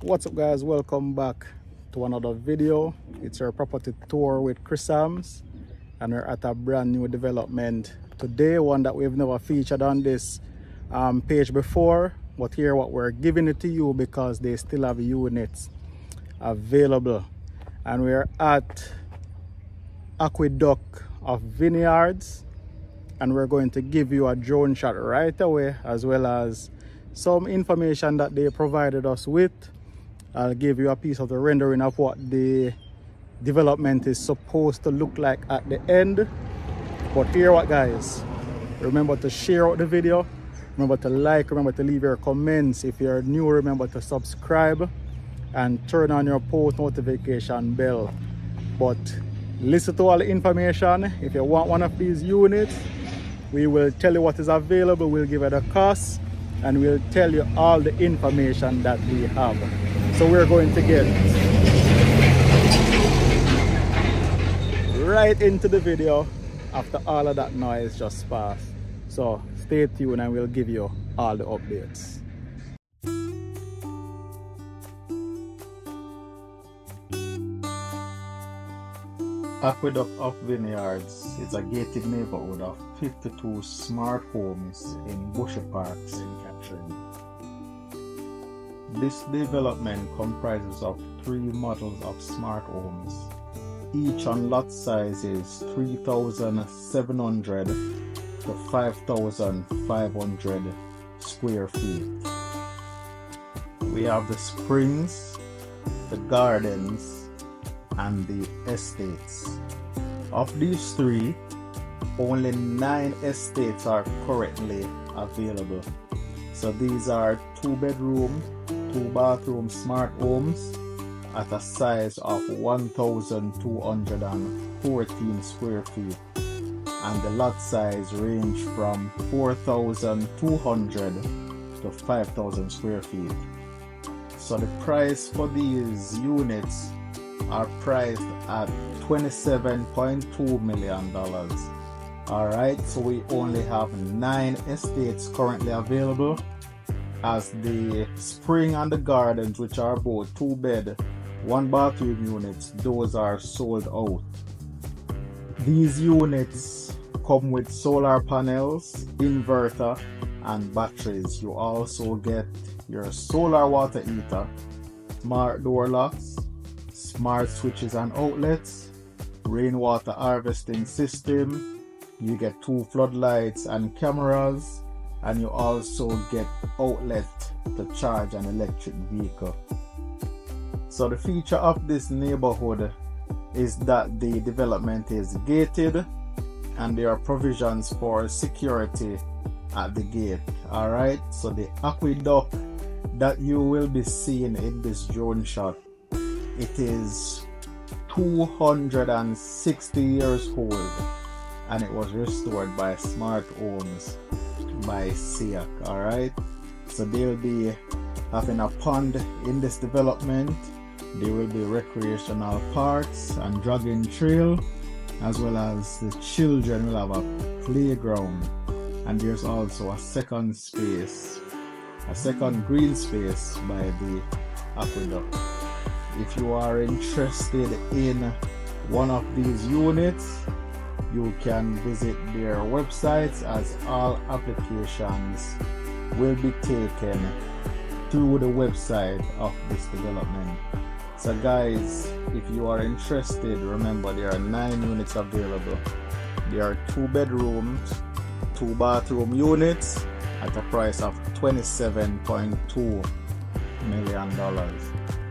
What's up guys, welcome back to another video. It's our property tour with ChriSamz, and we're at a brand new development today, one that we've never featured on this page before, but here what we're giving it to you because they still have units available. And we're at Aqueduct of Vineyards, and we're going to give you a drone shot right away, as well as some information that they provided us with. I'll give you a piece of the rendering of what the development is supposed to look like at the end. But here what guys, remember to share out the video, remember to like, remember to leave your comments. If you're new, remember to subscribe and turn on your post notification bell. But listen to all the information. If you want one of these units, we will tell you what is available, we'll give it a cost, and we'll tell you all the information that we have. So we're going to get right into the video after all of that noise just passed. So stay tuned and we'll give you all the updates. Aqueduct of Vineyards is a gated neighborhood of 52 smart homes in Bushy Parks in Kingston. This development comprises of 3 models of smart homes, each on lot sizes 3,700 to 5,500 square feet. We have the springs, the gardens, and the estates. Of these 3, only 9 estates are currently available. So these are 2-bedroom, 2-bathroom smart homes at a size of 1,214 square feet, and the lot size range from 4,200 to 5,000 square feet. So the price for these units are priced at $27.2 million. Alright, so we only have 9 estates currently available, as the spring and the gardens, which are both 2-bed, 1-bathroom units, those are sold out. These units come with solar panels, inverter, and batteries. You also get your solar water heater, smart door locks, smart switches and outlets, rainwater harvesting system. You get 2 floodlights and cameras, and you also get outlet to charge an electric vehicle. So the feature of this neighborhood is that the development is gated and there are provisions for security at the gate. Alright, so the aqueduct that you will be seeing in this drone shot, it is 260 years old, and it was restored by SmartHomes by CEAC. Alright, so they'll be having a pond in this development. There will be recreational parks and jogging trail, as well as the children will have a playground, and there's also a second green space by the aqueduct. If you are interested in one of these units, you can visit their websites, as all applications will be taken through the website of this development. So guys, if you are interested, remember there are 9 units available. There are 2 bedrooms, 2 bathroom units at a price of $27.2 million.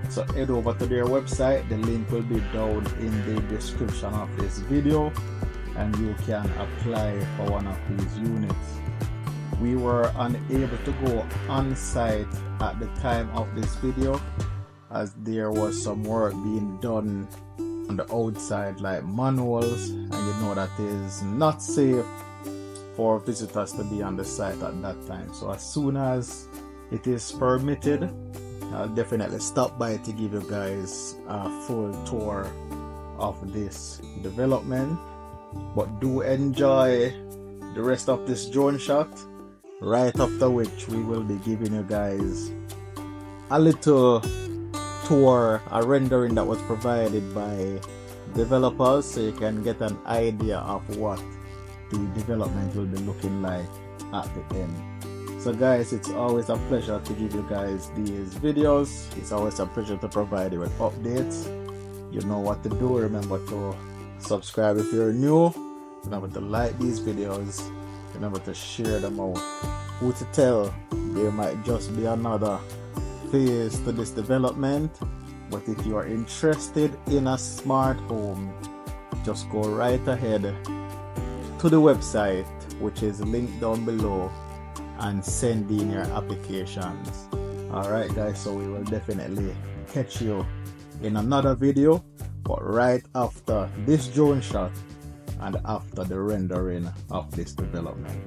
So head over to their website, the link will be down in the description of this video, and you can apply for one of these units. We were unable to go on site at the time of this video, as there was some work being done on the outside, like manuals, and you know that is not safe for visitors to be on the site at that time. So as soon as it is permitted, I'll definitely stop by to give you guys a full tour of this development. But do enjoy the rest of this drone shot, right after which we will be giving you guys a little tour, a rendering that was provided by developers, so you can get an idea of what the development will be looking like at the end. So guys, it's always a pleasure to give you guys these videos. It's always a pleasure to provide you with updates. You know what to do. Remember to subscribe if you're new. Remember to like these videos. Remember to share them out. Who to tell, there might just be another phase to this development. But if you are interested in a smart home, just go right ahead to the website, which is linked down below, and send in your applications. Alright guys, so we will definitely catch you in another video, but right after this drone shot and after the rendering of this development.